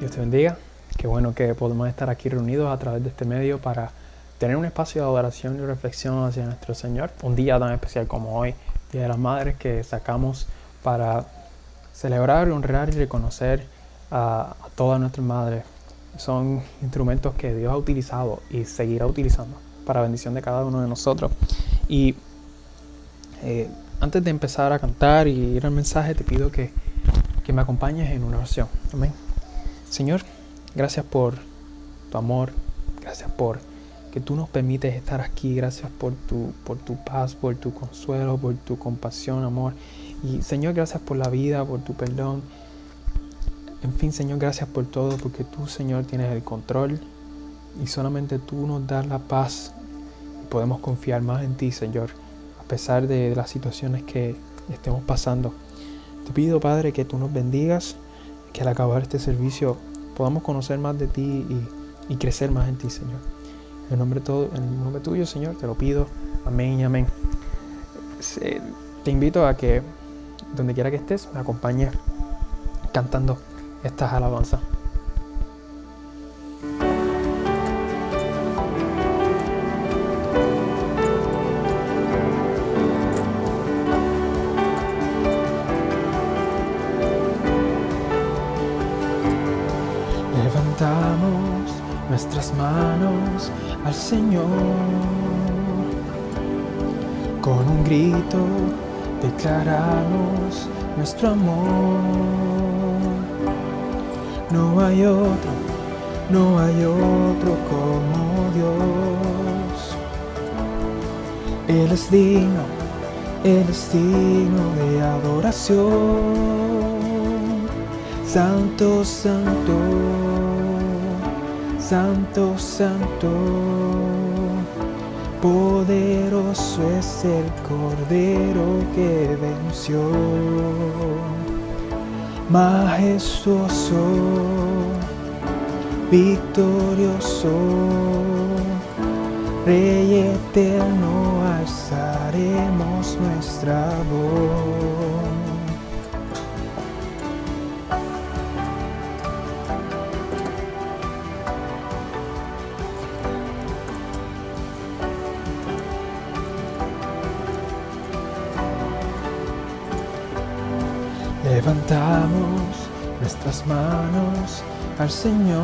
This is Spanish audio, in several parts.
Dios te bendiga. Qué bueno que podemos estar aquí reunidos a través de este medio para tener un espacio de adoración y reflexión hacia nuestro Señor. Un día tan especial como hoy, Día de las Madres, que sacamos para celebrar, honrar y reconocer a todas nuestras madres. Son instrumentos que Dios ha utilizado y seguirá utilizando para bendición de cada uno de nosotros. Y antes de empezar a cantar y ir al mensaje, te pido que me acompañes en una oración. Amén. Señor, gracias por tu amor, gracias por que tú nos permites estar aquí, gracias por tu paz, por tu consuelo, por tu compasión, amor. Y Señor, gracias por la vida, por tu perdón. En fin, Señor, gracias por todo, porque tú, Señor, tienes el control y solamente tú nos das la paz y podemos confiar más en ti, Señor, a pesar de las situaciones que estemos pasando. Te pido, Padre, que tú nos bendigas, que al acabar este servicio podamos conocer más de ti y crecer más en ti, Señor. En el nombre tuyo, Señor, te lo pido. Amén y amén. Te invito a que, donde quiera que estés, me acompañes cantando estas alabanzas. Levantamos nuestras manos al Señor, con un grito declaramos nuestro amor. No hay otro como Dios. Él es digno de adoración. Santo, santo, santo, santo, poderoso es el Cordero que venció. Majestuoso, victorioso, Rey eterno, alzaremos nuestra voz. Levantamos nuestras manos al Señor,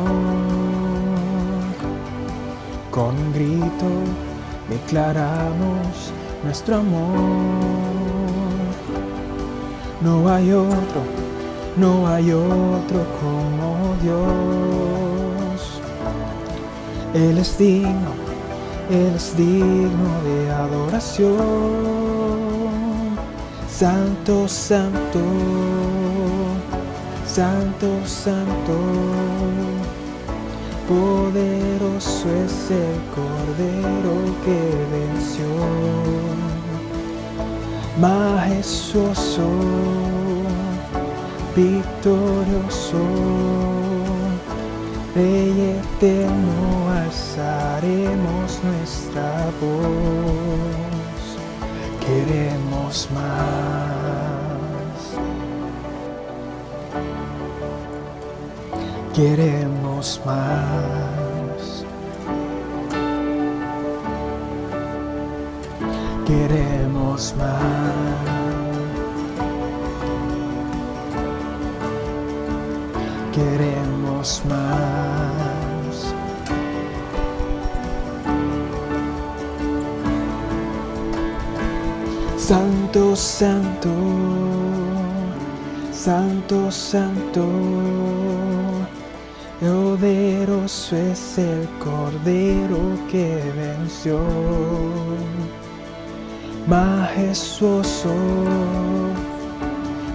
con un grito declaramos nuestro amor. No hay otro como Dios. Él es digno de adoración. Santo, santo, santo, santo, poderoso es el Cordero que venció. Majestuoso, victorioso, Rey eterno, alzaremos nuestra voz. Queremos más, queremos más, queremos más, queremos más. Santo, santo, santo, santo, poderoso es el Cordero que venció. Majestuoso,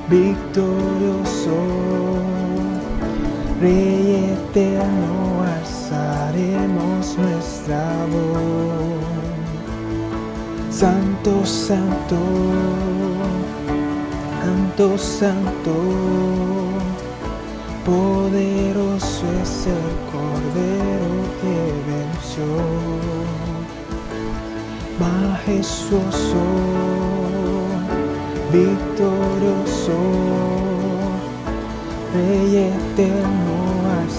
victorioso, Rey eterno, alzaremos nuestra voz. Santo, santo, santo, santo, poderoso es el Cordero que venció. Majestuoso, victorioso, Rey eterno,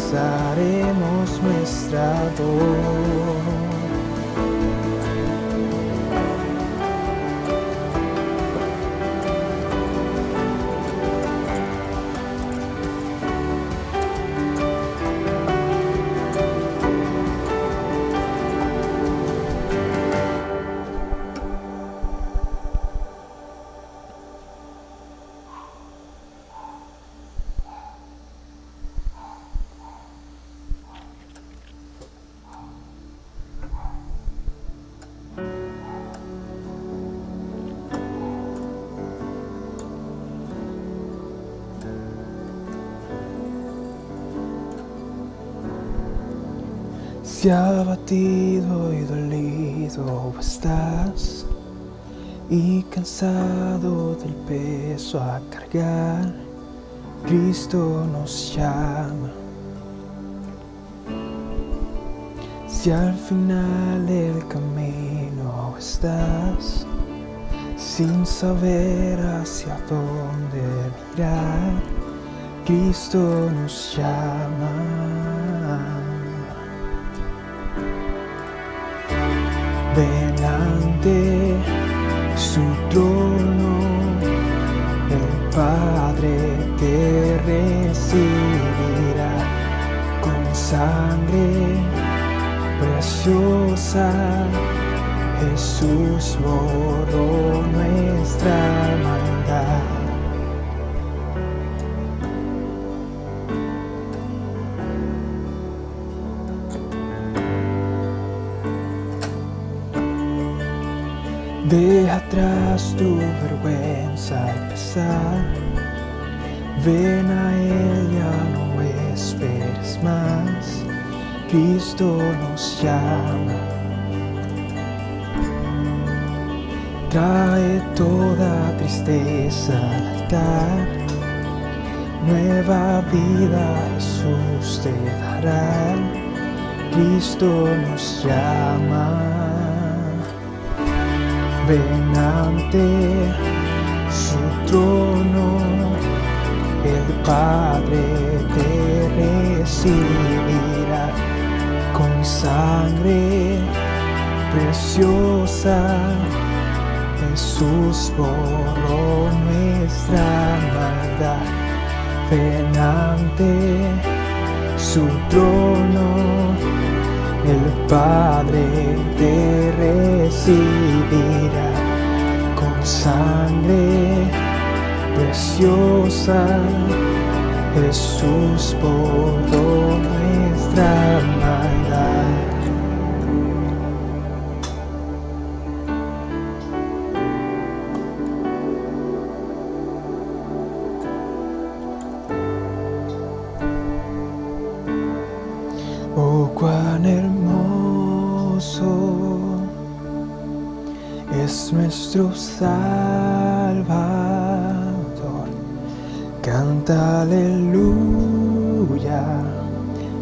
expresaremos nuestra voz. Si abatido y dolido estás y cansado del peso a cargar, Cristo nos llama. Si al final del camino estás sin saber hacia dónde mirar, Cristo nos llama. Ven ante su trono, el Padre te recibirá con sangre preciosa. Jesús borró nuestra maldad. Deja atrás tu vergüenza y pesar. Ven a Él, ya no esperes más. Cristo nos llama. Trae toda tristeza al altar. Nueva vida Jesús te dará. Cristo nos llama. Ven ante su trono, el Padre te recibirá con sangre preciosa. Jesús borró nuestra maldad. Ven ante su trono, el Padre te recibirá con sangre preciosa. Jesús borró nuestra maldad. Oh, cuán hermoso es nuestro Salvador. Canta aleluya,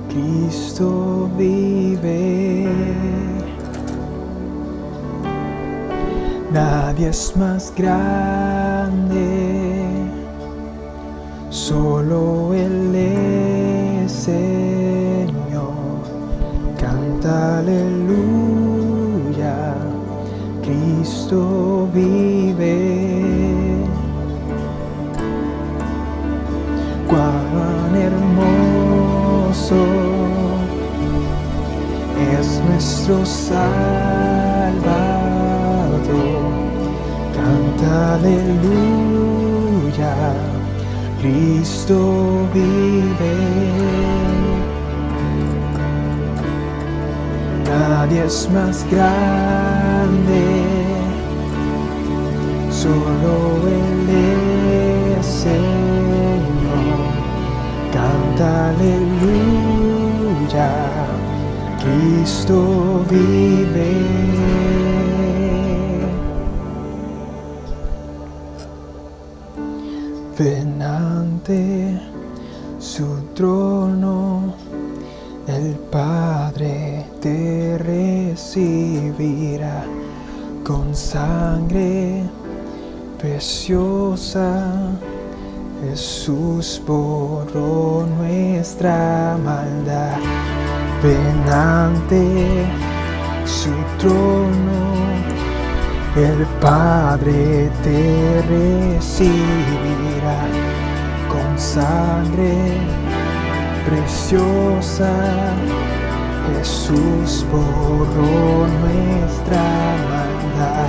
Cristo vive. Nadie es más grande, solo Él es Señor. Canta aleluya, Cristo vive. Cuán hermoso es nuestro Salvador. Canta aleluya, Cristo vive. Nadie es más grande, solo Él es Señor. Canta aleluya, Cristo vive. Ven ante su trono, el Padre te recibirá con sangre preciosa. Jesús borró nuestra maldad. Ven ante su trono, el Padre te recibirá con sangre preciosa. Jesús borró nuestra maldad.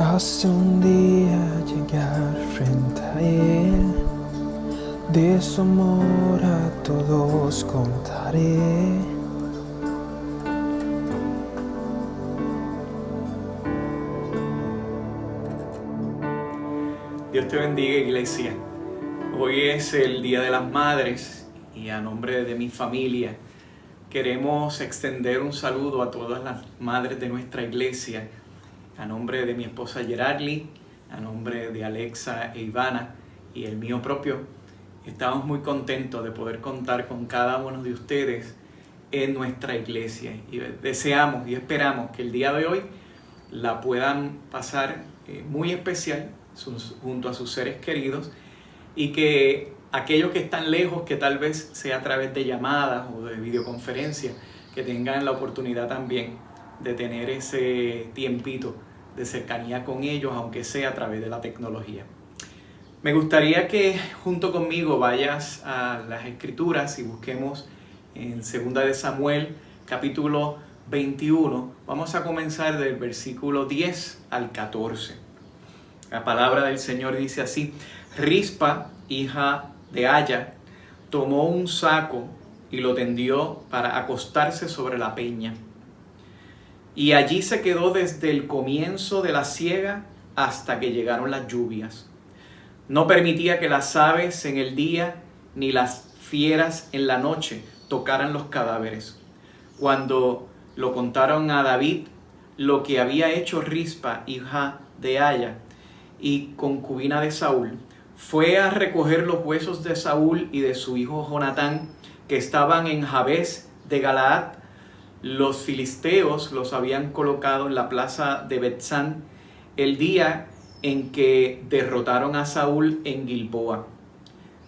Hace un día llegar frente a Él, de su amor a todos contaré. Dios te bendiga, iglesia. Hoy es el Día de las Madres y a nombre de mi familia queremos extender un saludo a todas las madres de nuestra iglesia. A nombre de mi esposa Gerarly, a nombre de Alexa e Ivana y el mío propio, estamos muy contentos de poder contar con cada uno de ustedes en nuestra iglesia. Y deseamos y esperamos que el día de hoy la puedan pasar muy especial junto a sus seres queridos, y que aquellos que están lejos, que tal vez sea a través de llamadas o de videoconferencia, que tengan la oportunidad también de tener ese tiempito de cercanía con ellos, aunque sea a través de la tecnología. Me gustaría que junto conmigo vayas a las Escrituras y busquemos en 2 de Samuel, capítulo 21. Vamos a comenzar del versículo 10 al 14. La palabra del Señor dice así: Rispa, hija de Aya, tomó un saco y lo tendió para acostarse sobre la peña. Y allí se quedó desde el comienzo de la siega hasta que llegaron las lluvias. No permitía que las aves en el día ni las fieras en la noche tocaran los cadáveres. Cuando lo contaron a David lo que había hecho Rispa, hija de Aya y concubina de Saúl, fue a recoger los huesos de Saúl y de su hijo Jonatán, que estaban en Jabes de Galaad. Los filisteos los habían colocado en la plaza de Betsán el día en que derrotaron a Saúl en Gilboa,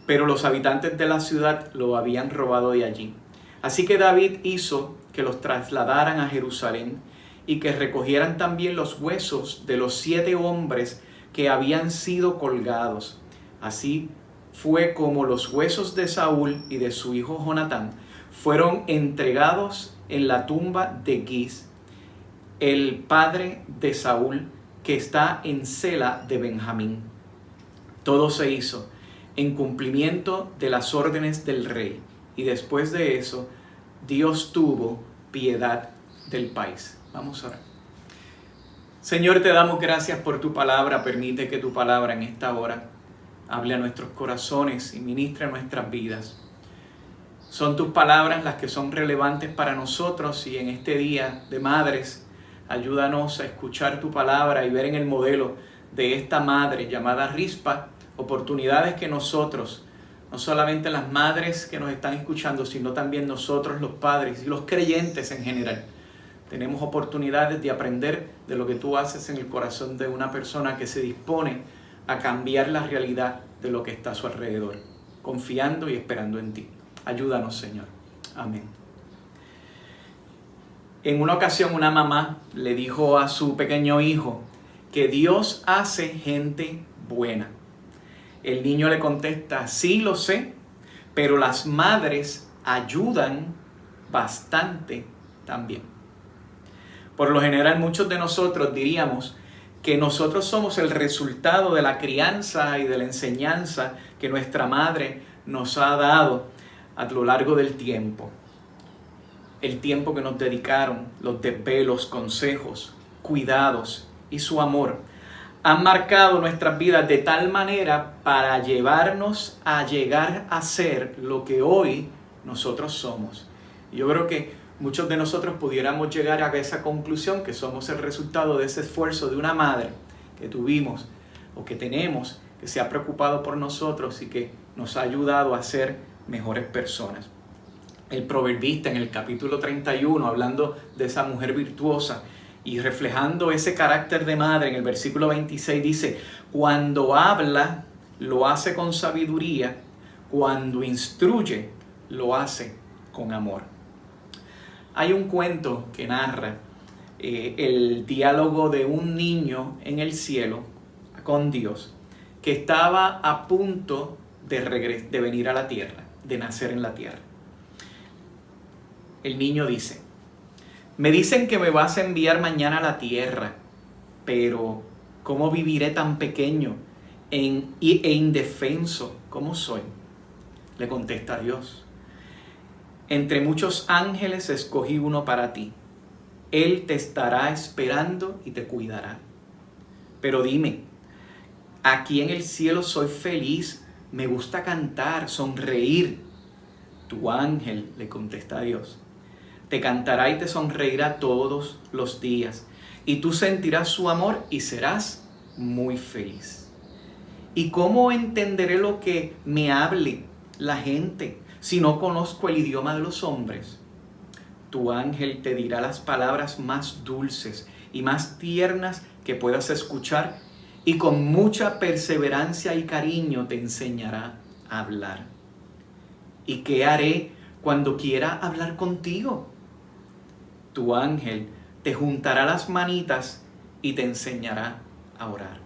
pero los habitantes de la ciudad lo habían robado de allí. Así que David hizo que los trasladaran a Jerusalén y que recogieran también los huesos de los 7 hombres que habían sido colgados. Así fue como los huesos de Saúl y de su hijo Jonatán fueron entregados en la tumba de Gis, el padre de Saúl, que está en Sela de Benjamín. Todo se hizo en cumplimiento de las órdenes del rey, y después de eso Dios tuvo piedad del país. Vamos a orar. Señor, te damos gracias por tu palabra. Permite que tu palabra en esta hora hable a nuestros corazones y ministre a nuestras vidas. Son tus palabras las que son relevantes para nosotros, y en este día de madres, ayúdanos a escuchar tu palabra y ver en el modelo de esta madre llamada Rispa oportunidades que nosotros, no solamente las madres que nos están escuchando, sino también nosotros los padres y los creyentes en general, tenemos oportunidades de aprender de lo que tú haces en el corazón de una persona que se dispone a cambiar la realidad de lo que está a su alrededor, confiando y esperando en ti. Ayúdanos, Señor. Amén. En una ocasión una mamá le dijo a su pequeño hijo que Dios hace gente buena. El niño le contesta: sí lo sé, pero las madres ayudan bastante también. Por lo general, muchos de nosotros diríamos que nosotros somos el resultado de la crianza y de la enseñanza que nuestra madre nos ha dado a lo largo del tiempo. El tiempo que nos dedicaron, los desvelos, consejos, cuidados y su amor han marcado nuestras vidas de tal manera para llevarnos a llegar a ser lo que hoy nosotros somos. Yo creo que muchos de nosotros pudiéramos llegar a esa conclusión, que somos el resultado de ese esfuerzo de una madre que tuvimos o que tenemos que se ha preocupado por nosotros y que nos ha ayudado a ser mejores personas. El proverbista en el capítulo 31, hablando de esa mujer virtuosa y reflejando ese carácter de madre, en el versículo 26 dice: cuando habla, lo hace con sabiduría, cuando instruye, lo hace con amor. Hay un cuento que narra el diálogo de un niño en el cielo con Dios, que estaba a punto de venir a la tierra, de nacer en la tierra. El niño dice: me dicen que me vas a enviar mañana a la tierra, pero ¿cómo viviré tan pequeño e indefenso como soy? Le contesta Dios: entre muchos ángeles escogí uno para ti. Él te estará esperando y te cuidará. Pero dime, aquí en el cielo soy feliz, me gusta cantar, sonreír. Tu ángel, le contesta Dios, te cantará y te sonreirá todos los días, y tú sentirás su amor y serás muy feliz. ¿Y cómo entenderé lo que me hable la gente si no conozco el idioma de los hombres? Tu ángel te dirá las palabras más dulces y más tiernas que puedas escuchar, y con mucha perseverancia y cariño te enseñará a hablar. ¿Y qué haré cuando quiera hablar contigo? Tu ángel te juntará las manitas y te enseñará a orar.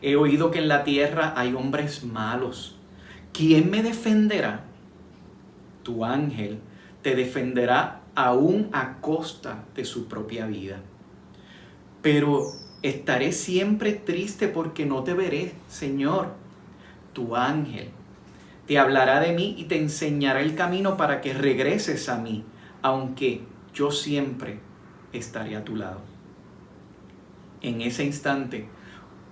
He oído que en la tierra hay hombres malos. ¿Quién me defenderá? Tu ángel te defenderá aún a costa de su propia vida. Pero estaré siempre triste porque no te veré, Señor. Tu ángel te hablará de mí y te enseñará el camino para que regreses a mí, aunque yo siempre estaré a tu lado. En ese instante,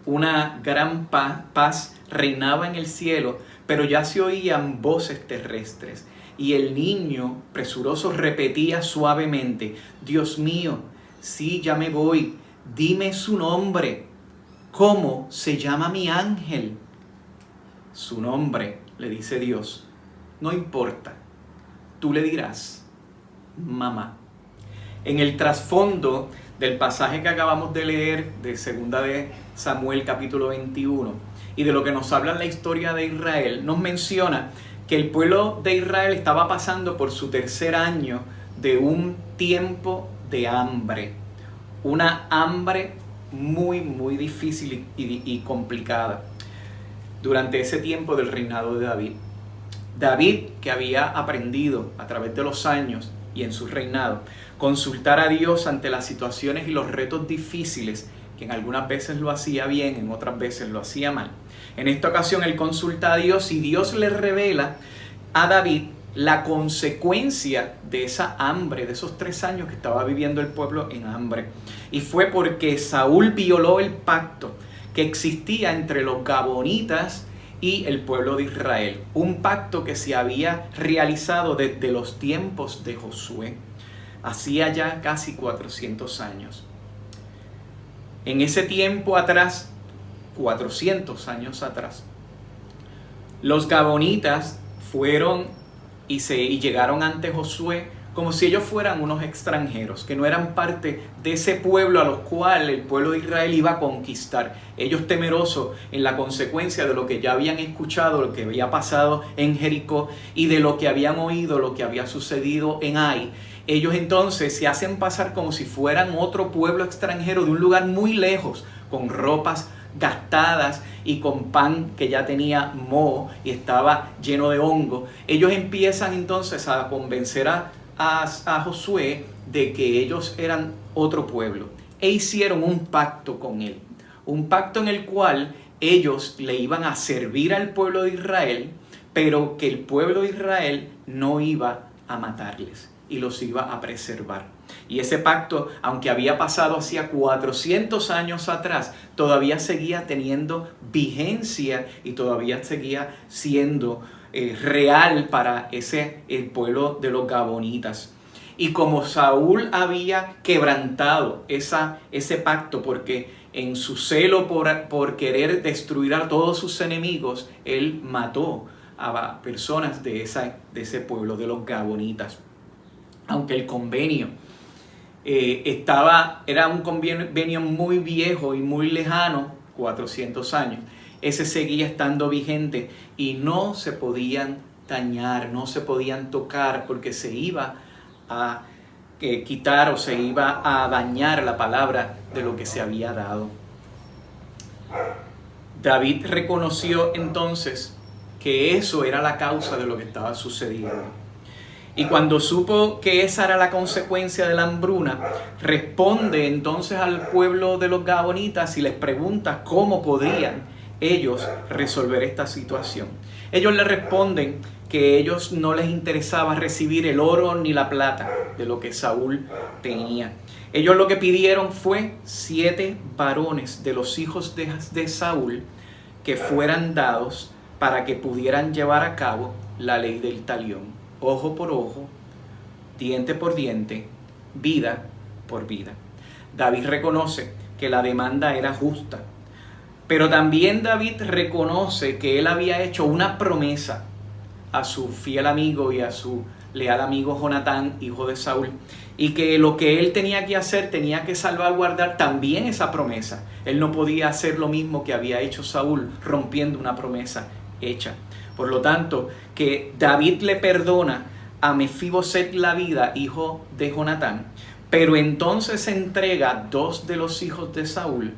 una gran paz reinaba en el cielo, pero ya se oían voces terrestres. Y el niño presuroso repetía suavemente: Dios mío, sí, ya me voy. Dime su nombre. ¿Cómo se llama mi ángel? Su nombre, le dice Dios, no importa. Tú le dirás mamá. En el trasfondo del pasaje que acabamos de leer de 2 de Samuel capítulo 21 y de lo que nos habla en la historia de Israel, nos menciona que el pueblo de Israel estaba pasando por su tercer año de un tiempo de hambre. Una hambre muy, muy difícil y complicada. Durante ese tiempo del reinado de David. David, que había aprendido a través de los años y en su reinado, consultar a Dios ante las situaciones y los retos difíciles, que en algunas veces lo hacía bien, en otras veces lo hacía mal. En esta ocasión él consulta a Dios y Dios le revela a David la consecuencia de esa hambre, de esos 3 años que estaba viviendo el pueblo en hambre. Y fue porque Saúl violó el pacto que existía entre los gabonitas y el pueblo de Israel. Un pacto que se había realizado desde los tiempos de Josué, hacía ya casi 400 años. En ese tiempo atrás, 400 años atrás, los gabonitas fueron y llegaron ante Josué como si ellos fueran unos extranjeros, que no eran parte de ese pueblo a los cuales el pueblo de Israel iba a conquistar. Ellos temerosos en la consecuencia de lo que ya habían escuchado, lo que había pasado en Jericó y de lo que habían oído, lo que había sucedido en Ai. Ellos entonces se hacen pasar como si fueran otro pueblo extranjero de un lugar muy lejos, con ropas gastadas y con pan que ya tenía moho y estaba lleno de hongo. Ellos empiezan entonces a convencer a Josué de que ellos eran otro pueblo e hicieron un pacto con él, un pacto en el cual ellos le iban a servir al pueblo de Israel, pero que el pueblo de Israel no iba a matarles y los iba a preservar. Y ese pacto, aunque había pasado hacía 400 años atrás, todavía seguía teniendo vigencia y todavía seguía siendo real para el pueblo de los gabonitas. Y como Saúl había quebrantado ese pacto, porque en su celo por querer destruir a todos sus enemigos, él mató a personas de ese pueblo, de los Gabonitas. Aunque el convenio era un convenio muy viejo y muy lejano, 400 años, ese seguía estando vigente y no se podían dañar, no se podían tocar, porque se iba a quitar o se iba a dañar la palabra de lo que se había dado. David reconoció entonces que eso era la causa de lo que estaba sucediendo. Y cuando supo que esa era la consecuencia de la hambruna, responde entonces al pueblo de los Gabonitas y les pregunta cómo podrían ellos resolver esta situación. Ellos le responden que a ellos no les interesaba recibir el oro ni la plata de lo que Saúl tenía. Ellos lo que pidieron fue 7 varones de los hijos de Saúl que fueran dados para que pudieran llevar a cabo la ley del talión. Ojo por ojo, diente por diente, vida por vida. David reconoce que la demanda era justa, pero también David reconoce que él había hecho una promesa a su fiel amigo y a su leal amigo Jonatán, hijo de Saúl, y que lo que él tenía que hacer, tenía que salvaguardar también esa promesa. Él no podía hacer lo mismo que había hecho Saúl, rompiendo una promesa hecha. Por lo tanto, que David le perdona a Mefiboset la vida, hijo de Jonatán, pero entonces entrega 2 de los hijos de Saúl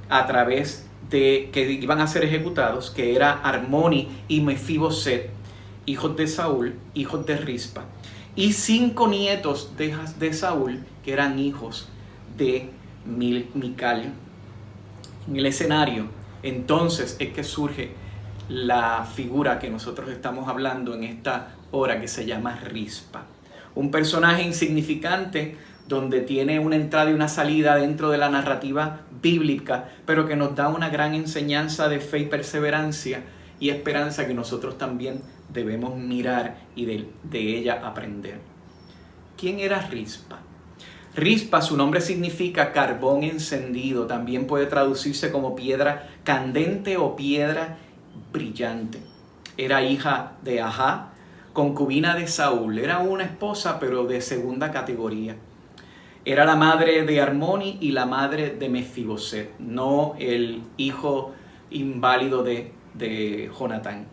a través de que iban a ser ejecutados, que era Armoni y Mefiboset, hijos de Saúl, hijos de Rispa, y 5 nietos de Saúl, que eran hijos de Mical. En el escenario, entonces, es que surge la figura que nosotros estamos hablando en esta hora, que se llama Rispa. Un personaje insignificante donde tiene una entrada y una salida dentro de la narrativa bíblica, pero que nos da una gran enseñanza de fe y perseverancia y esperanza que nosotros también debemos mirar y de ella aprender. ¿Quién era Rispa? Rispa, su nombre significa carbón encendido, también puede traducirse como piedra candente o piedra brillante. Era hija de Ajá, concubina de Saúl. Era una esposa, pero de segunda categoría. Era la madre de Armoni y la madre de Mefiboset, no el hijo inválido de Jonatán.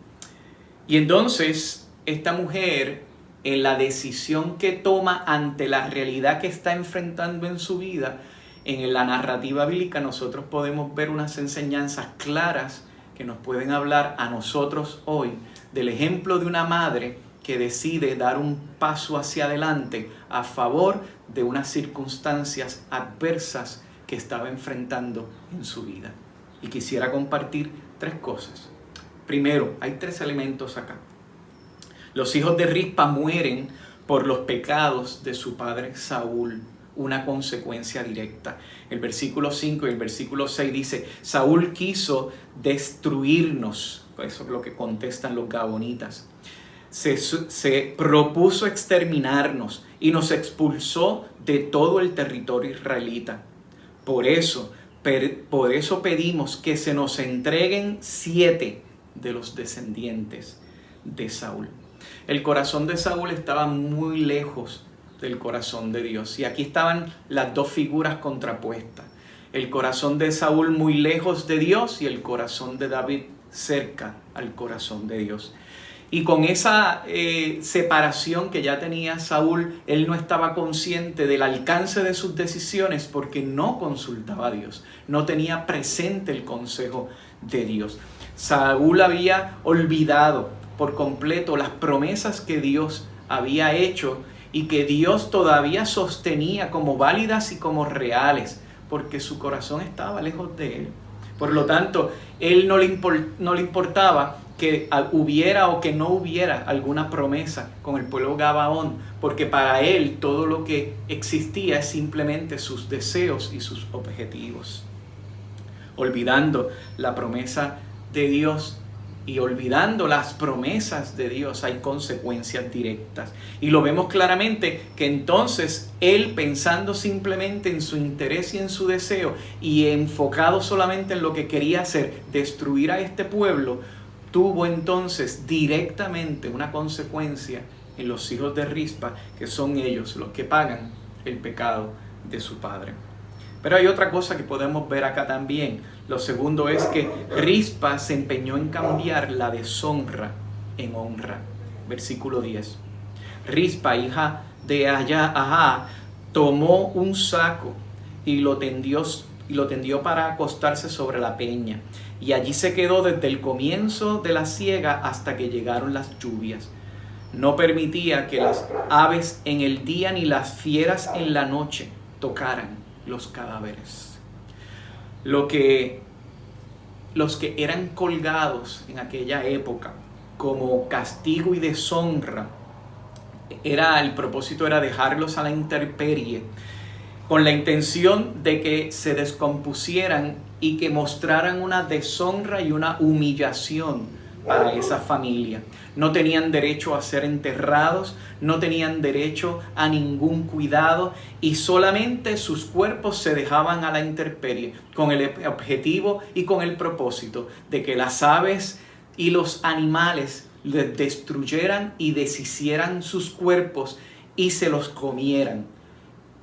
Y entonces esta mujer, en la decisión que toma ante la realidad que está enfrentando en su vida, en la narrativa bíblica nosotros podemos ver unas enseñanzas claras que nos pueden hablar a nosotros hoy del ejemplo de una madre que decide dar un paso hacia adelante a favor de unas circunstancias adversas que estaba enfrentando en su vida. Y quisiera compartir 3 cosas. Primero, hay 3 elementos acá. Los hijos de Rispa mueren por los pecados de su padre Saúl, una consecuencia directa. El versículo 5 y el versículo 6 dice: Saúl quiso destruirnos. Eso es lo que contestan los Gabonitas. Se propuso exterminarnos y nos expulsó de todo el territorio israelita. Por eso pedimos que se nos entreguen 7 de los descendientes de Saúl. El corazón de Saúl estaba muy lejos del corazón de Dios. Y aquí estaban las 2 figuras contrapuestas. El corazón de Saúl muy lejos de Dios y el corazón de David cerca al corazón de Dios. Y con esa separación que ya tenía Saúl, él no estaba consciente del alcance de sus decisiones porque no consultaba a Dios. No tenía presente el consejo de Dios. Saúl había olvidado por completo las promesas que Dios había hecho y que Dios todavía sostenía como válidas y como reales, porque su corazón estaba lejos de él. Por lo tanto, él no le importaba que hubiera o que no hubiera alguna promesa con el pueblo Gabaón, porque para él todo lo que existía es simplemente sus deseos y sus objetivos. Olvidando la promesa de Dios, y olvidando las promesas de Dios, hay consecuencias directas. Y lo vemos claramente que entonces él, pensando simplemente en su interés y en su deseo y enfocado solamente en lo que quería hacer, destruir a este pueblo, tuvo entonces directamente una consecuencia en los hijos de Rispa, que son ellos los que pagan el pecado de su padre. Pero hay otra cosa que podemos ver acá también. Lo segundo es que Rispa se empeñó en cambiar la deshonra en honra. Versículo 10. Rispa, hija de Ajá, tomó un saco y lo tendió para acostarse sobre la peña. Y allí se quedó desde el comienzo de la siega hasta que llegaron las lluvias. No permitía que las aves en el día ni las fieras en la noche tocaran los cadáveres. Los que eran colgados en aquella época como castigo y deshonra, el propósito era dejarlos a la intemperie, con la intención de que se descompusieran y que mostraran una deshonra y una humillación para esa familia. No tenían derecho a ser enterrados, no tenían derecho a ningún cuidado y solamente sus cuerpos se dejaban a la intemperie con el objetivo y con el propósito de que las aves y los animales les destruyeran y deshicieran sus cuerpos y se los comieran.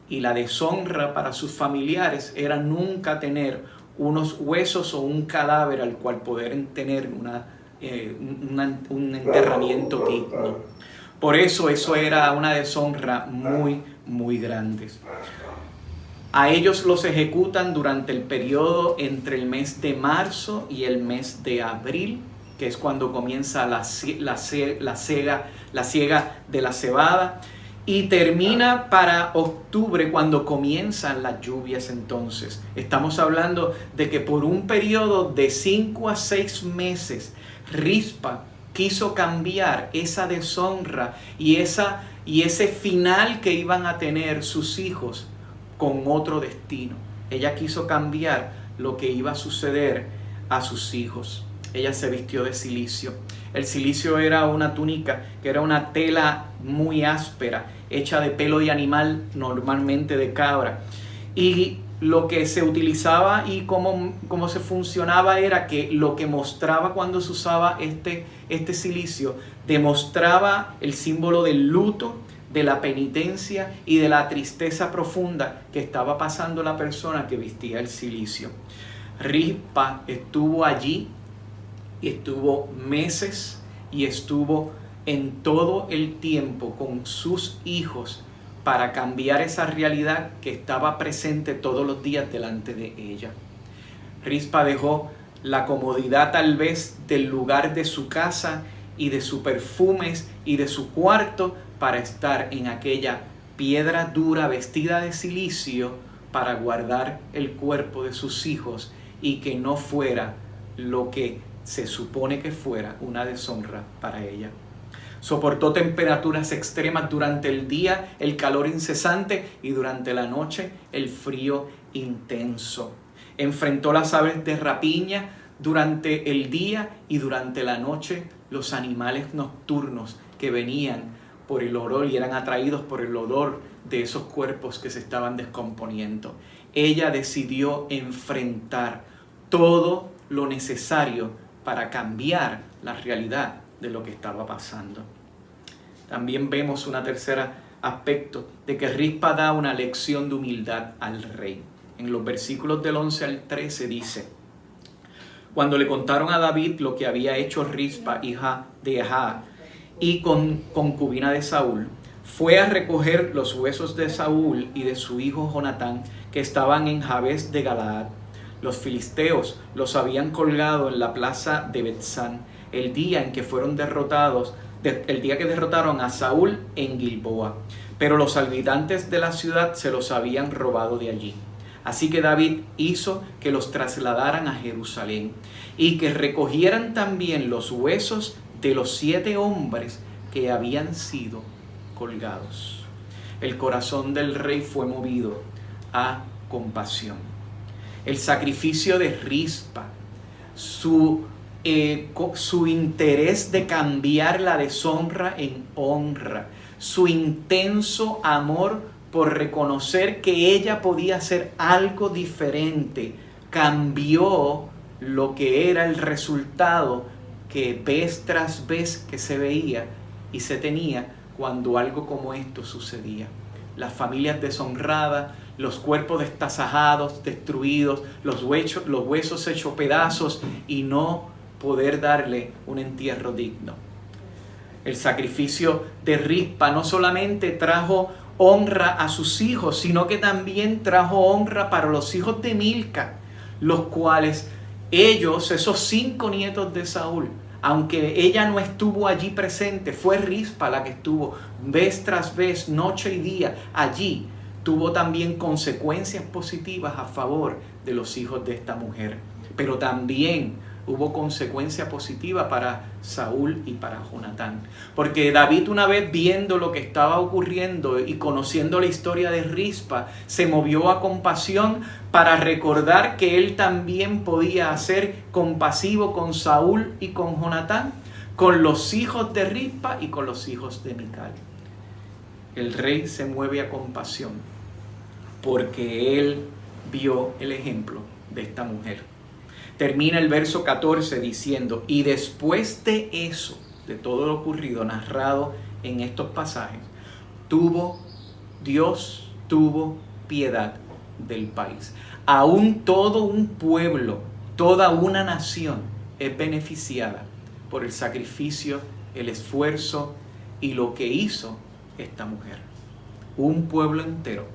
Y la deshonra para sus familiares era nunca tener unos huesos o un cadáver al cual poder tener un enterramiento digno. Por eso era una deshonra muy, muy grande. A ellos los ejecutan durante el periodo entre el mes de marzo y el mes de abril, que es cuando comienza la siega de la cebada, y termina para octubre, cuando comienzan las lluvias. Entonces estamos hablando de que por un periodo de 5 a 6 meses Rispa quiso cambiar esa deshonra y ese final que iban a tener sus hijos con otro destino. Ella quiso cambiar lo que iba a suceder a sus hijos. Ella se vistió de cilicio. El cilicio era una túnica que era una tela muy áspera, hecha de pelo de animal, normalmente de cabra. Y lo que se utilizaba y cómo se funcionaba era que lo que mostraba cuando se usaba este cilicio, demostraba el símbolo del luto, de la penitencia y de la tristeza profunda que estaba pasando la persona que vestía el cilicio. Rispa estuvo allí y estuvo meses y estuvo en todo el tiempo con sus hijos para cambiar esa realidad que estaba presente todos los días delante de ella. Rispa dejó la comodidad tal vez del lugar de su casa y de sus perfumes y de su cuarto para estar en aquella piedra dura vestida de cilicio para guardar el cuerpo de sus hijos y que no fuera lo que se supone que fuera una deshonra para ella. Soportó temperaturas extremas durante el día, el calor incesante, y durante la noche el frío intenso. Enfrentó las aves de rapiña durante el día y durante la noche los animales nocturnos que venían por el olor y eran atraídos por el olor de esos cuerpos que se estaban descomponiendo. Ella decidió enfrentar todo lo necesario para cambiar la realidad de lo que estaba pasando. También vemos un tercer aspecto de que Rispa da una lección de humildad al rey. En los versículos del 11 al 13 dice: cuando le contaron a David lo que había hecho Rispa, hija de Ajá, y concubina de Saúl, fue a recoger los huesos de Saúl y de su hijo Jonatán, que estaban en Jabes de Galaad. Los filisteos los habían colgado en la plaza de Betzán el día en que fueron derrotados, el día que derrotaron a Saúl en Gilboa. Pero los habitantes de la ciudad se los habían robado de allí. Así que David hizo que los trasladaran a Jerusalén y que recogieran también los huesos de los 7 hombres que habían sido colgados. El corazón del rey fue movido a compasión. El sacrificio de Rispa, su su interés de cambiar la deshonra en honra, su intenso amor por reconocer que ella podía hacer algo diferente, cambió lo que era el resultado que vez tras vez que se veía y se tenía cuando algo como esto sucedía. Las familias deshonradas, los cuerpos destazajados, destruidos, los huesos hechos pedazos y no poder darle un entierro digno. El sacrificio de Rispa no solamente trajo honra a sus hijos, sino que también trajo honra para los hijos de Milca, los cuales ellos, esos 5 nietos de Saúl, aunque ella no estuvo allí presente, fue Rispa la que estuvo vez tras vez, noche y día allí, tuvo también consecuencias positivas a favor de los hijos de esta mujer. Pero también hubo consecuencia positiva para Saúl y para Jonatán. Porque David, una vez viendo lo que estaba ocurriendo y conociendo la historia de Rispa, se movió a compasión para recordar que él también podía ser compasivo con Saúl y con Jonatán, con los hijos de Rispa y con los hijos de Mical. El rey se mueve a compasión porque él vio el ejemplo de esta mujer. Termina el verso 14 diciendo, y después de eso, de todo lo ocurrido, narrado en estos pasajes, Dios tuvo piedad del país. Aún todo un pueblo, toda una nación es beneficiada por el sacrificio, el esfuerzo y lo que hizo esta mujer. Un pueblo entero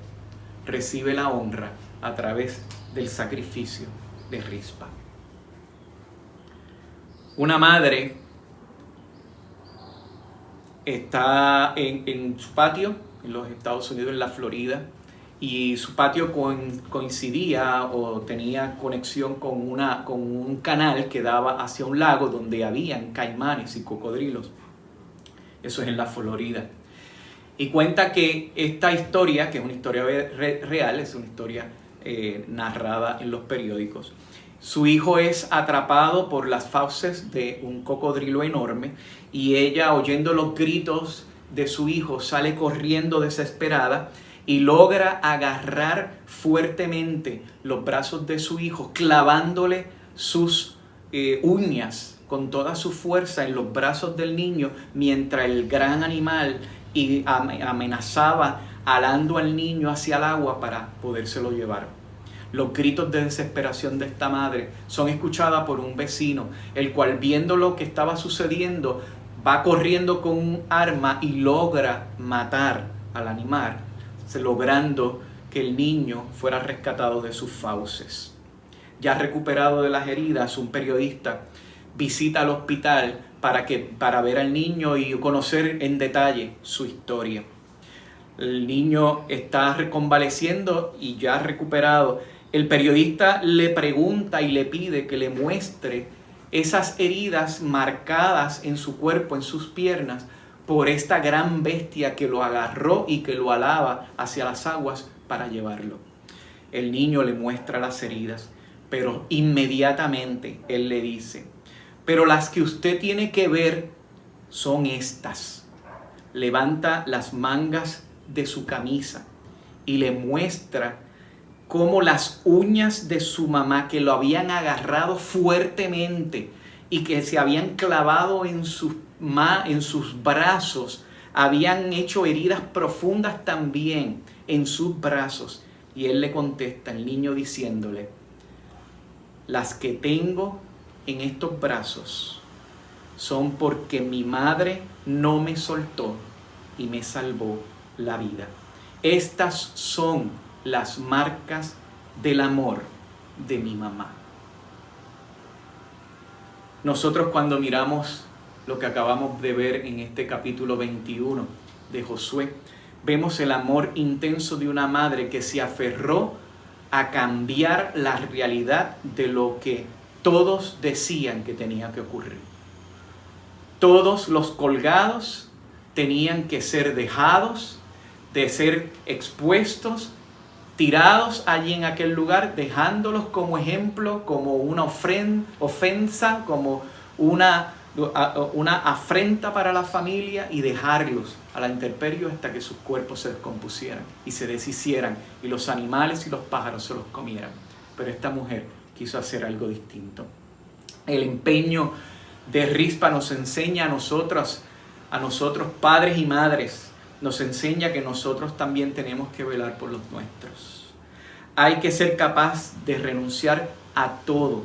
recibe la honra a través del sacrificio de Rispa. Una madre está en su patio en los Estados Unidos, en la Florida, y su patio coincidía o tenía conexión con un canal que daba hacia un lago donde habían caimanes y cocodrilos. Eso es en la Florida. Y cuenta que esta historia, que es una historia real, es una historia narrada en los periódicos, su hijo es atrapado por las fauces de un cocodrilo enorme y ella, oyendo los gritos de su hijo, sale corriendo desesperada y logra agarrar fuertemente los brazos de su hijo, clavándole sus uñas con toda su fuerza en los brazos del niño, mientras el gran animal amenazaba alando al niño hacia el agua para podérselo llevar. Los gritos de desesperación de esta madre son escuchadas por un vecino, el cual, viendo lo que estaba sucediendo, va corriendo con un arma y logra matar al animal, logrando que el niño fuera rescatado de sus fauces. Ya recuperado de las heridas, un periodista visita al hospital para ver al niño y conocer en detalle su historia. El niño está reconvaleciendo y ya recuperado. El periodista le pregunta y le pide que le muestre esas heridas marcadas en su cuerpo, en sus piernas, por esta gran bestia que lo agarró y que lo alaba hacia las aguas para llevarlo. El niño le muestra las heridas, pero inmediatamente él le dice, pero las que usted tiene que ver son estas. Levanta las mangas de su camisa y le muestra cómo las uñas de su mamá, que lo habían agarrado fuertemente y que se habían clavado en sus brazos, habían hecho heridas profundas también en sus brazos. Y él le contesta, el niño, diciéndole, las que tengo en estos brazos son porque mi madre no me soltó y me salvó la vida. Estas son las marcas del amor de mi mamá. Nosotros, cuando miramos lo que acabamos de ver en este capítulo 21 de Josué, vemos el amor intenso de una madre que se aferró a cambiar la realidad de lo que todos decían que tenía que ocurrir. Todos los colgados tenían que ser dejados, de ser expuestos, tirados allí en aquel lugar, dejándolos como ejemplo, como una ofensa, como una afrenta para la familia y dejarlos a la intemperie hasta que sus cuerpos se descompusieran y se deshicieran y los animales y los pájaros se los comieran. Pero esta mujer quiso hacer algo distinto. El empeño de Rispa nos enseña a nosotros padres y madres, nos enseña que nosotros también tenemos que velar por los nuestros. Hay que ser capaz de renunciar a todo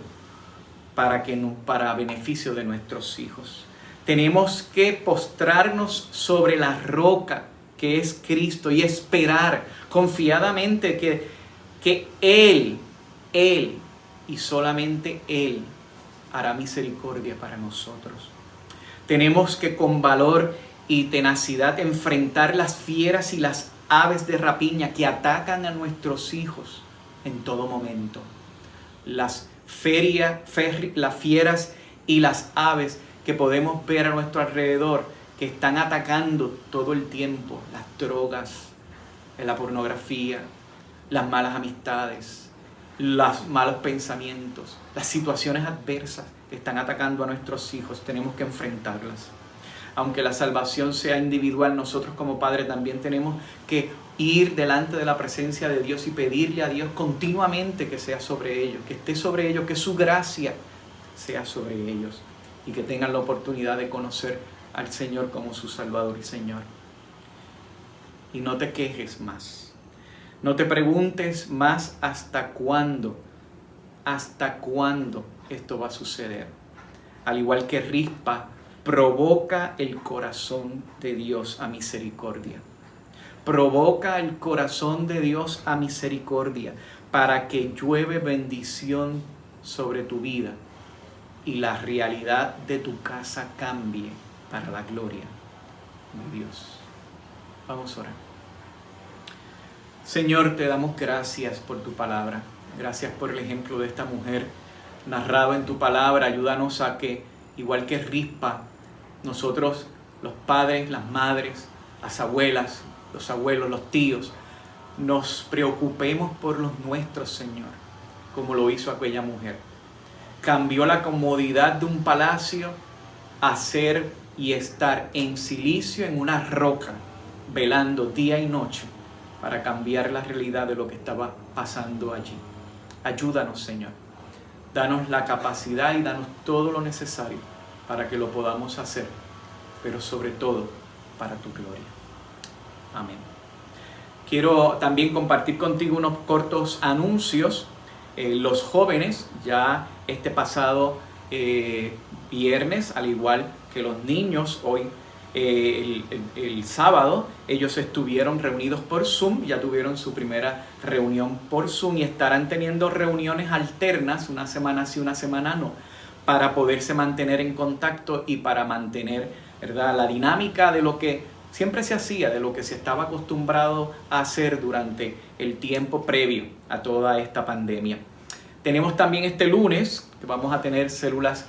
para beneficio de nuestros hijos. Tenemos que postrarnos sobre la roca que es Cristo y esperar confiadamente que Él y solamente Él hará misericordia para nosotros. Tenemos que con valor y tenacidad enfrentar las fieras y las aves de rapiña que atacan a nuestros hijos en todo momento. Las fieras y las aves que podemos ver a nuestro alrededor, que están atacando todo el tiempo, las drogas, la pornografía, las malas amistades, los malos pensamientos, las situaciones adversas que están atacando a nuestros hijos, tenemos que enfrentarlas. Aunque la salvación sea individual, nosotros como padres también tenemos que ir delante de la presencia de Dios y pedirle a Dios continuamente que sea sobre ellos, que esté sobre ellos, que su gracia sea sobre ellos y que tengan la oportunidad de conocer al Señor como su Salvador y Señor. Y no te quejes más. No te preguntes más hasta cuándo esto va a suceder. Al igual que Rispa, provoca el corazón de Dios a misericordia. Provoca el corazón de Dios a misericordia para que llueve bendición sobre tu vida y la realidad de tu casa cambie para la gloria de Dios. Vamos a orar. Señor, te damos gracias por tu palabra. Gracias por el ejemplo de esta mujer narrado en tu palabra. Ayúdanos a que, igual que Rispa, nosotros, los padres, las madres, las abuelas, los abuelos, los tíos, nos preocupemos por los nuestros, Señor, como lo hizo aquella mujer. Cambió la comodidad de un palacio a ser y estar en silicio en una roca, velando día y noche para cambiar la realidad de lo que estaba pasando allí. Ayúdanos, Señor. Danos la capacidad y danos todo lo necesario para que lo podamos hacer, pero sobre todo para tu gloria. Amén. Quiero también compartir contigo unos cortos anuncios. Los jóvenes, ya este pasado viernes, al igual que los niños, hoy el sábado, ellos estuvieron reunidos por Zoom, ya tuvieron su primera reunión por Zoom y estarán teniendo reuniones alternas, una semana sí, una semana no, para poderse mantener en contacto y para mantener, ¿verdad?, la dinámica de lo que siempre se hacía, de lo que se estaba acostumbrado a hacer durante el tiempo previo a toda esta pandemia. Tenemos también este lunes, que vamos a tener células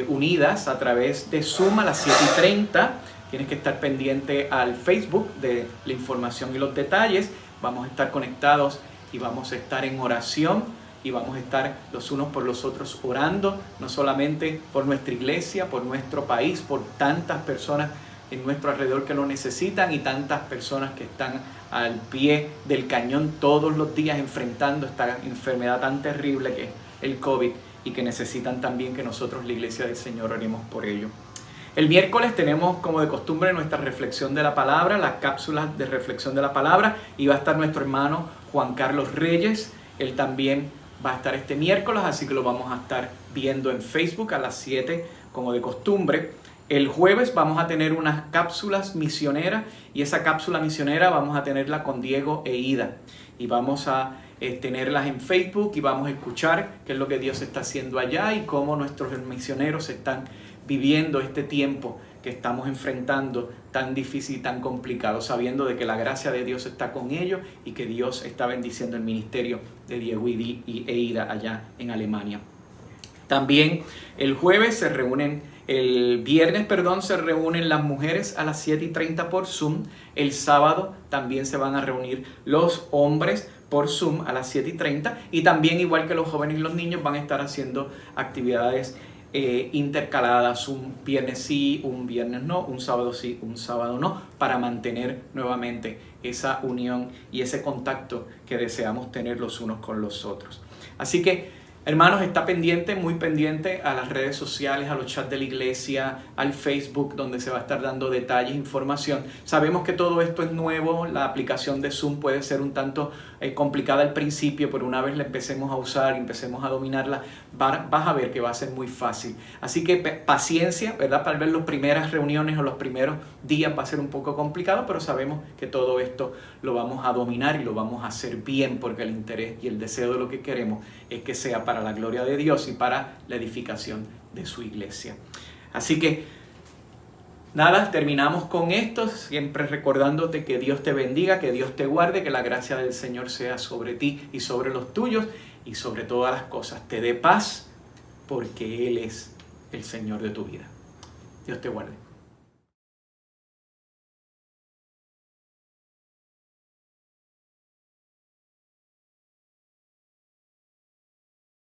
unidas a través de Zoom a las 7:30. Tienes que estar pendiente al Facebook de la información y los detalles. Vamos a estar conectados y vamos a estar en oración y vamos a estar los unos por los otros orando, no solamente por nuestra iglesia, por nuestro país, por tantas personas en nuestro alrededor que lo necesitan y tantas personas que están al pie del cañón todos los días enfrentando esta enfermedad tan terrible que es el COVID y que necesitan también que nosotros, la Iglesia del Señor, oremos por ello. El miércoles tenemos, como de costumbre, nuestra reflexión de la palabra, las cápsulas de reflexión de la palabra, y va a estar nuestro hermano Juan Carlos Reyes. Él también va a estar este miércoles, así que lo vamos a estar viendo en Facebook a las 7, como de costumbre. El jueves vamos a tener unas cápsulas misioneras, y esa cápsula misionera vamos a tenerla con Diego e Ida. Y vamos a tenerlas en Facebook y vamos a escuchar qué es lo que Dios está haciendo allá y cómo nuestros misioneros están viviendo este tiempo que estamos enfrentando tan difícil y tan complicado, sabiendo de que la gracia de Dios está con ellos y que Dios está bendiciendo el ministerio de Diego e Ida allá en Alemania. También el viernes se reúnen las mujeres a las 7:30 por Zoom. El sábado también se van a reunir los hombres por Zoom a las 7:30 y también, igual que los jóvenes y los niños, van a estar haciendo actividades intercaladas, un viernes sí, un viernes no, un sábado sí, un sábado no, para mantener nuevamente esa unión y ese contacto que deseamos tener los unos con los otros. Así que, hermanos, está pendiente, muy pendiente a las redes sociales, a los chats de la iglesia, al Facebook, donde se va a estar dando detalles, información. Sabemos que todo esto es nuevo, la aplicación de Zoom puede ser un tanto complicada al principio, pero una vez la empecemos a usar y empecemos a dominarla, vas a ver que va a ser muy fácil. Así que paciencia, ¿verdad? Para ver las primeras reuniones o los primeros días va a ser un poco complicado, pero sabemos que todo esto lo vamos a dominar y lo vamos a hacer bien, porque el interés y el deseo de lo que queremos es que sea para la gloria de Dios y para la edificación de su iglesia. Así que nada, terminamos con esto, siempre recordándote que Dios te bendiga, que Dios te guarde, que la gracia del Señor sea sobre ti y sobre los tuyos, y sobre todas las cosas te dé paz, porque Él es el Señor de tu vida. Dios te guarde.